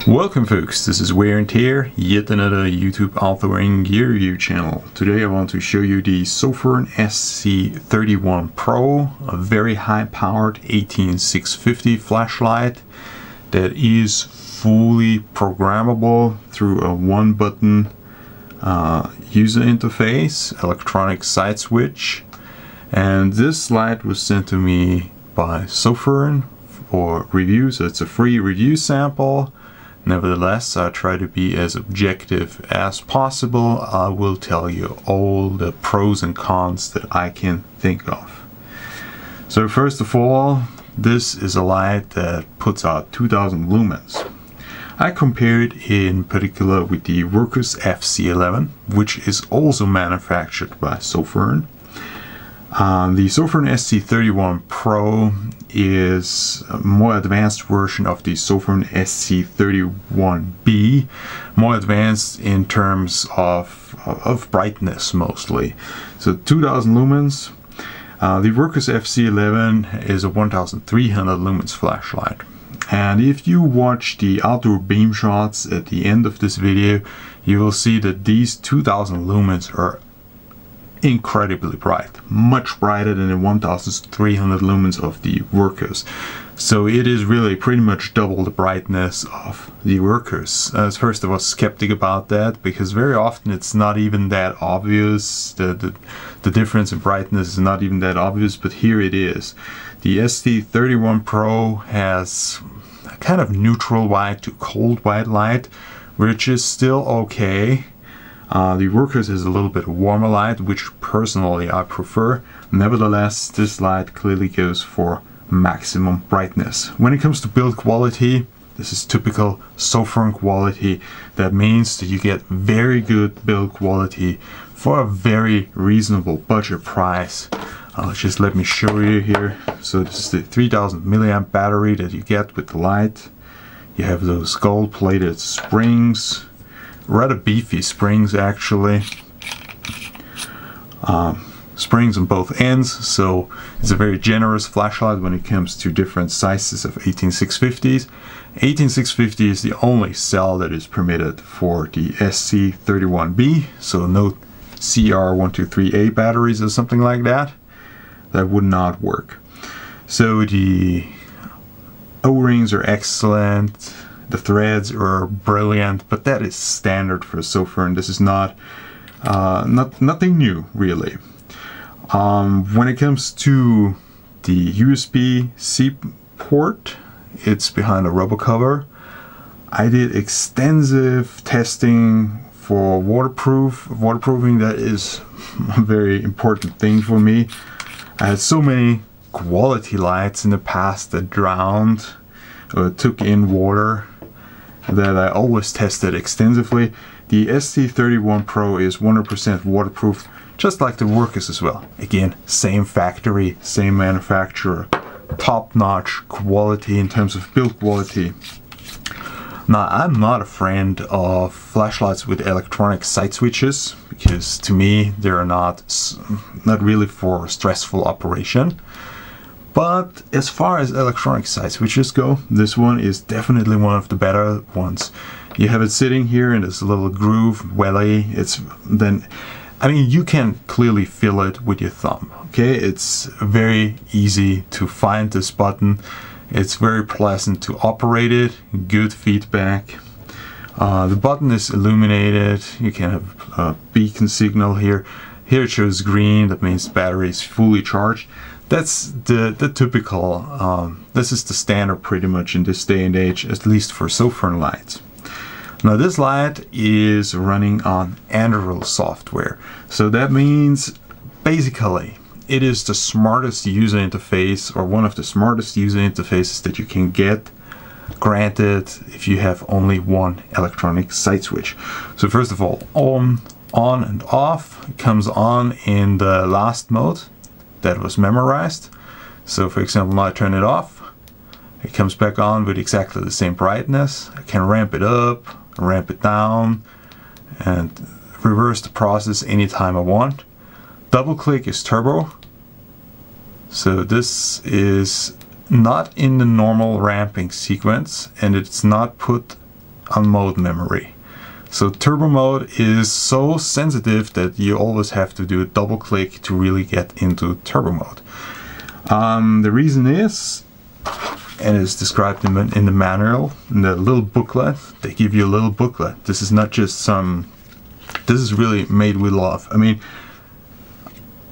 Welcome folks, this is Wear and Tear, yet another YouTube authoring gear review channel. Today I want to show you the Sofirn SC31Pro, a very high powered 18650 flashlight that is fully programmable through a one button user interface, electronic side switch. And this light was sent to me by Sofirn for review, so it's a free review sample. Nevertheless, I try to be as objective as possible. I will tell you all the pros and cons that I can think of. So first of all, this is a light that puts out 2000 lumens. I compared in particular with the Wurkkos FC11, which is also manufactured by Sofirn. The Sofirn SC31Pro is a more advanced version of the Sofirn SC31B, more advanced in terms of brightness mostly. So 2000 lumens. The Wurkkos FC11 is a 1300 lumens flashlight. And if you watch the outdoor beam shots at the end of this video, you will see that these 2000 lumens are incredibly bright, much brighter than the 1300 lumens of the Wurkkos. So it is really pretty much double the brightness of the Wurkkos. First I was skeptic about that because very often it's not even that obvious. The difference in brightness is not even that obvious, but here it is. The SC31Pro has a kind of neutral white to cold white light, which is still okay. The Wurkkos is a little bit warmer light, which personally I prefer. Nevertheless, this light clearly goes for maximum brightness. When it comes to build quality, this is typical Sofirn quality. That means that you get very good build quality for a very reasonable budget price. Just let me show you here. So this is the 3000 milliamp battery that you get with the light. You have those gold plated springs. Rather beefy springs actually. Springs on both ends, so it's a very generous flashlight when it comes to different sizes of 18650s. 18650 is the only cell that is permitted for the SC31B, so no CR123A batteries or something like that. That would not work. So the O-rings are excellent. The threads are brilliant, but that is standard for Sofirn. This is nothing new, really. When it comes to the USB-C port, it's behind a rubber cover. I did extensive testing for waterproofing. That is a very important thing for me. I had so many quality lights in the past that drowned or took in water that I always tested extensively. The SC31Pro is 100% waterproof, just like the Wurkkos as well. Again, same factory, same manufacturer, top-notch quality in terms of build quality. Now, I'm not a friend of flashlights with electronic side switches because to me they're not really for stressful operation. But as far as electronic side switches go, this one is definitely one of the better ones. You have it sitting here in this little groove welly. You can clearly feel it with your thumb. Okay, it's very easy to find this button. It's very pleasant to operate it. Good feedback. The button is illuminated. You can have a beacon signal here. Here it shows green. That means the battery is fully charged. That's the typical, this is the standard pretty much in this day and age, at least for Sofirn lights. Now this light is running on Android software. So that means basically it is the smartest user interface, or one of the smartest user interfaces that you can get, granted if you have only one electronic side switch. So first of all, on and off. It comes on in the last mode that was memorized. So for example, now I turn it off, it comes back on with exactly the same brightness. I can ramp it up, ramp it down, and reverse the process anytime I want. Double click is turbo. So this is not in the normal ramping sequence, and it's not put on mode memory. So turbo mode is so sensitive that you always have to do a double click to really get into turbo mode. The reason is, and it's described in the manual, in the little booklet. They give you a little booklet. This is not just some, this is really made with love. I mean,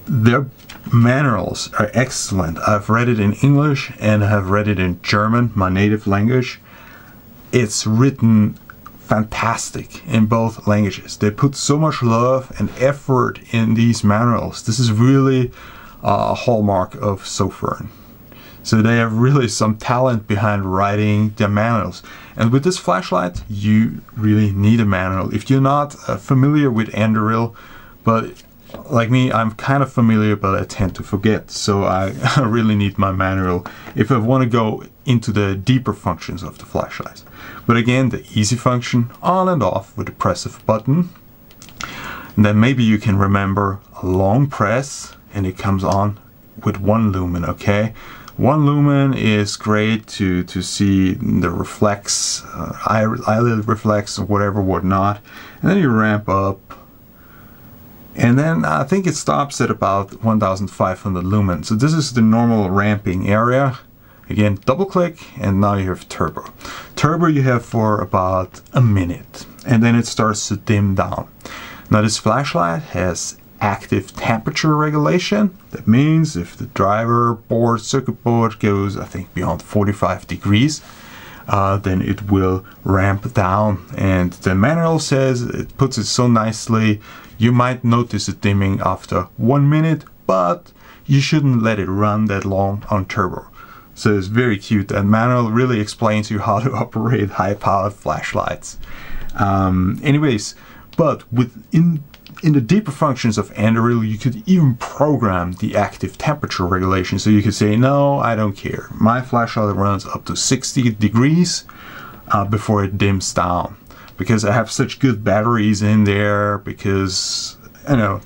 their manuals are excellent. I've read it in English and have read it in German, my native language. It's written fantastic in both languages. They put so much love and effort in these manuals. This is really a hallmark of Sofirn. So they have really some talent behind writing their manuals. And with this flashlight, you really need a manual. If you're not familiar with Anduril, but like me, I'm kind of familiar, but I tend to forget. So I really need my manual if I want to go into the deeper functions of the flashlight. But again, the easy function, on and off with the press of a button. And then maybe you can remember a long press and it comes on with 1 lumen, okay? 1 lumen is great to see the reflex, eyelid reflex or whatever, whatnot. And then you ramp up. And then I think it stops at about 1500 lumen. So this is the normal ramping area. Again, double click and now you have turbo. Turbo you have for about a minute and then it starts to dim down. Now this flashlight has active temperature regulation. That means if the driver board, circuit board goes, I think, beyond 45 degrees, then it will ramp down. And the manual says, it puts it so nicely, you might notice a dimming after 1 minute, but you shouldn't let it run that long on turbo. So it's very cute. That manual really explains you how to operate high-powered flashlights. Anyways, but in the deeper functions of Anduril, you could even program the active temperature regulation. So you could say, no, I don't care. My flashlight runs up to 60 degrees before it dims down. Because I have such good batteries in there, because, you know,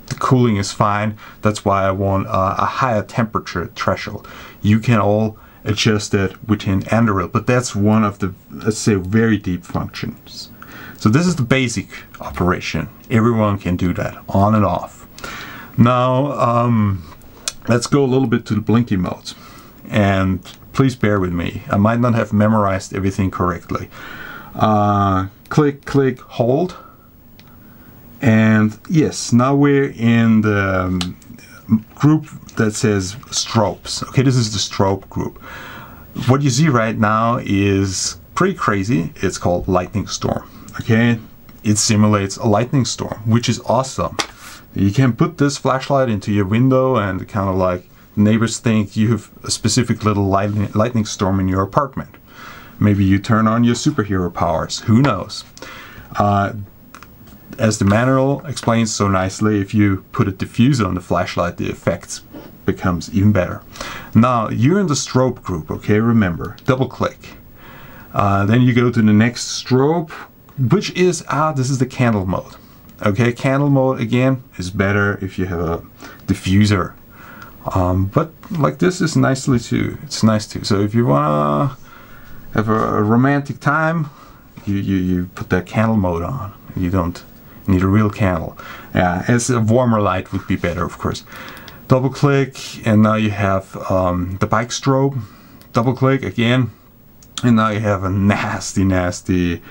the cooling is fine. That's why I want a higher temperature threshold. You can all adjust that within Anduril, but that's one of the, let's say, very deep functions. So this is the basic operation. Everyone can do that, on and off. Now, let's go a little bit to the blinky mode. And please bear with me. I might not have memorized everything correctly. Click, click, hold. And yes, now we're in the group that says strobes. Okay, this is the strobe group. What you see right now is pretty crazy. It's called lightning storm. Okay, it simulates a lightning storm, which is awesome. You can put this flashlight into your window and kind of like neighbors think you have a specific little lightning storm in your apartment. Maybe you turn on your superhero powers, who knows. As the manual explains so nicely, if you put a diffuser on the flashlight, the effect becomes even better. Now, you're in the strobe group, okay, remember, double click. Then you go to the next strobe, which is, this is the candle mode. Okay, candle mode again is better if you have a diffuser. But like this is nicely too, it's nice too. So if you wanna have a romantic time, you put that candle mode on. You don't need a real candle. Yeah, as a warmer light would be better, of course. Double click and now you have the bike strobe. Double click again and now you have a nasty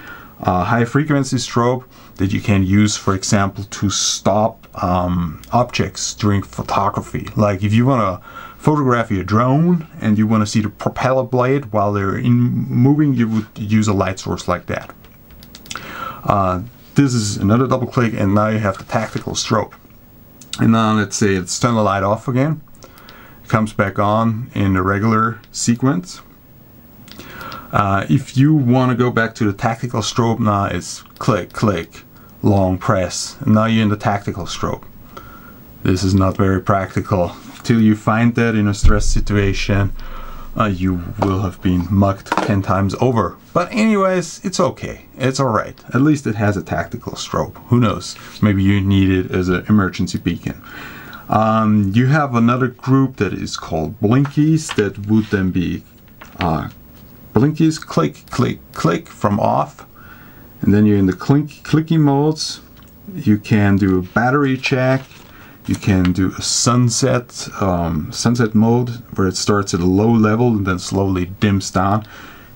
high frequency strobe that you can use, for example, to stop objects during photography. Like if you want to photograph your drone and you want to see the propeller blade while they're moving, you would use a light source like that. This is another double click and now you have the tactical strobe. And now let's say it's turn the light off again. It comes back on in the regular sequence. If you want to go back to the tactical strobe, now it's click, click, long press. And now you're in the tactical strobe. This is not very practical. Till you find that in a stress situation, you will have been mugged 10 times over. But anyways, it's okay. It's alright. At least it has a tactical strobe. Who knows? Maybe you need it as an emergency beacon. You have another group that is called blinkies. That would then be blinkies, click, click, click from off. And then you're in the clicky modes. You can do a battery check. You can do a sunset mode where it starts at a low level and then slowly dims down.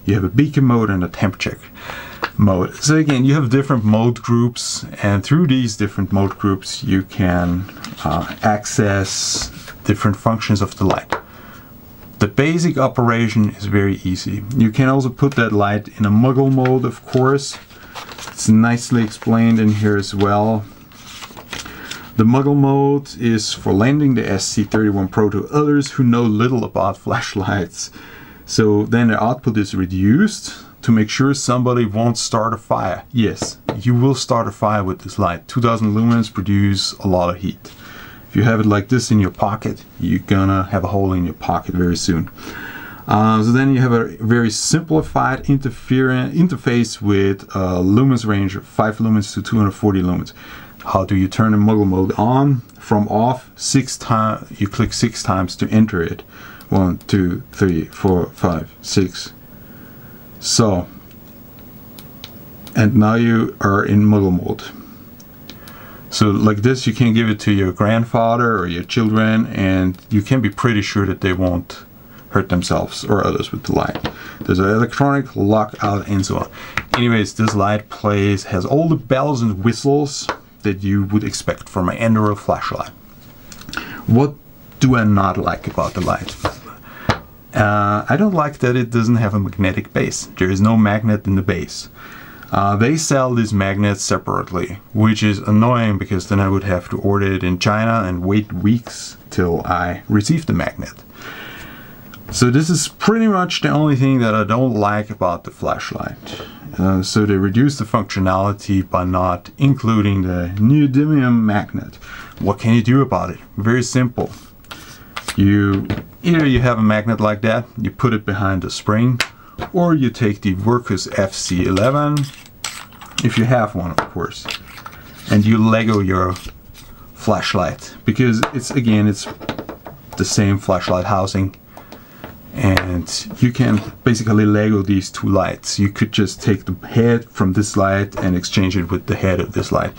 You have a beacon mode and a temp check mode. So again, you have different mode groups, and through these different mode groups you can access different functions of the light. The basic operation is very easy. You can also put that light in a muggle mode, of course. It's nicely explained in here as well. The muggle mode is for lending the SC31Pro to others who know little about flashlights. So then the output is reduced to make sure somebody won't start a fire. Yes, you will start a fire with this light. 2000 lumens produce a lot of heat. If you have it like this in your pocket, you're gonna have a hole in your pocket very soon. So then you have a very simplified interface with a lumens range of 5 lumens to 240 lumens. How do you turn the muggle mode on? From off, 6 times. You click 6 times to enter it. 1, 2, 3, 4, 5, 6. So, and now you are in muggle mode. So like this, you can give it to your grandfather or your children, and you can be pretty sure that they won't hurt themselves or others with the light. There's an electronic lockout and so on. Anyways, this light has all the bells and whistles that you would expect from an Android flashlight. What do I not like about the light? I don't like that it doesn't have a magnetic base. There is no magnet in the base. They sell these magnets separately, which is annoying because then I would have to order it in China and wait weeks till I receive the magnet. So this is pretty much the only thing that I don't like about the flashlight. So they reduce the functionality by not including the neodymium magnet. What can you do about it? Very simple. Either you have a magnet like that, you put it behind the spring, or you take the Wurkkos FC11, if you have one of course, and you Lego your flashlight, because it's the same flashlight housing. And you can basically Lego these two lights. You could just take the head from this light and exchange it with the head of this light.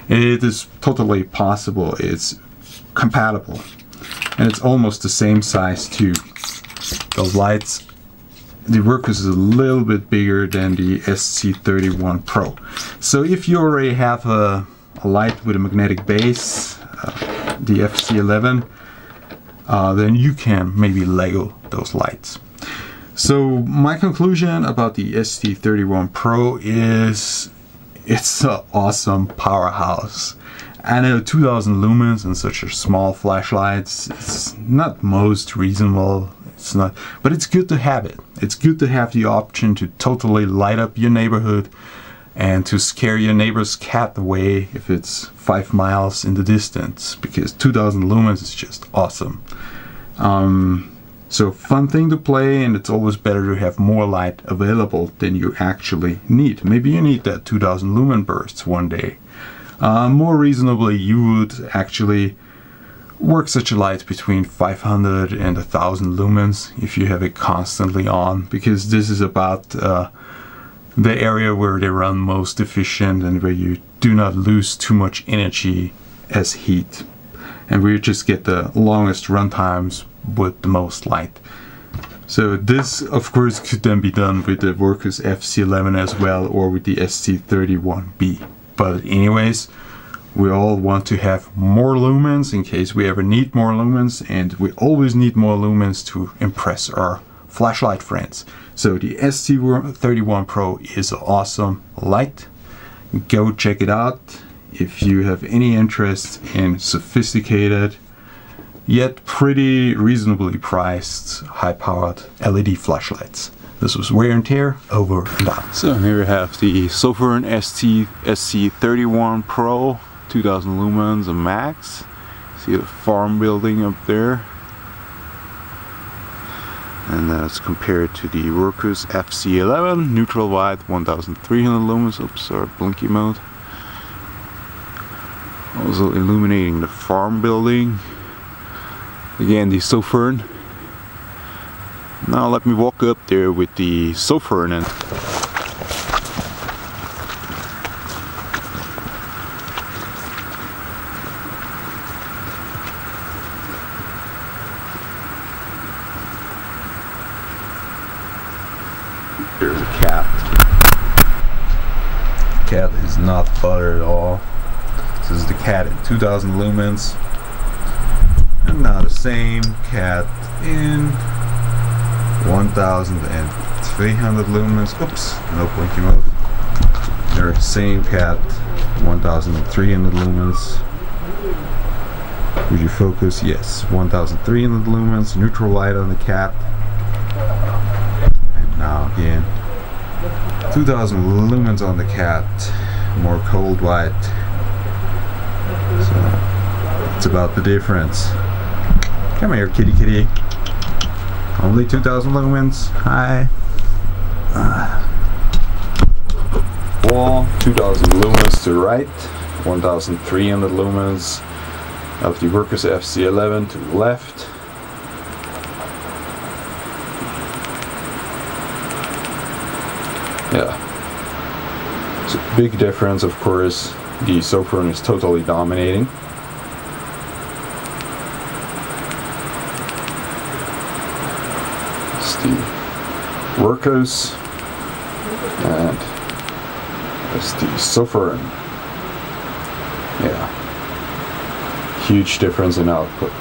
It is totally possible. It's compatible. And it's almost the same size too. Those lights, the Wurkkos is a little bit bigger than the SC31Pro. So if you already have a light with a magnetic base, the FC11, then you can maybe Lego those lights. So my conclusion about the SC31Pro is it's an awesome powerhouse. I know 2000 lumens and such a small flashlights, it's not most reasonable, it's not, but it's good to have it. It's good to have the option to totally light up your neighborhood and to scare your neighbor's cat away if it's 5 miles in the distance, because 2000 lumens is just awesome. So fun thing to play, and it's always better to have more light available than you actually need. Maybe you need that 2000 lumen bursts one day. More reasonably, you would actually work such a light between 500 and 1000 lumens if you have it constantly on, because this is about the area where they run most efficient and where you do not lose too much energy as heat, and where you just get the longest run times with the most light. So this of course could then be done with the Wurkkos FC11 as well, or with the SC31B. But anyways, we all want to have more lumens in case we ever need more lumens, and we always need more lumens to impress our flashlight friends. So the SC31Pro is an awesome light. Go check it out if you have any interest in sophisticated yet pretty reasonably priced high-powered LED flashlights. This was Wear and Tear, over and out. So here we have the Sofirn SC31Pro, 2000 lumens and max. See the farm building up there. And that's compared to the Wurkkos FC11, neutral white, 1300 lumens. Oops, sorry, blinky mode. Also illuminating the farm building. Again, the Sofirn. Now let me walk up there with the Sofirn and bother at all. This is the cat in 2000 lumens. And now the same cat in 1300 lumens. Oops, no blinking mode. Their same cat, 1300 lumens. Would you focus? Yes, 1300 lumens. Neutral light on the cat. And now again, 2000 lumens on the cat. More cold white. So it's about the difference. Come here, kitty kitty. Only 2000 lumens. Hi. Wall, 2000 lumens to the right, 1300 lumens of the Wurkkos FC11 to the left. Yeah. It's a big difference, of course. The Sofirn is totally dominating. It's the Wurkkos and it's the Sofirn. Yeah. Huge difference in output.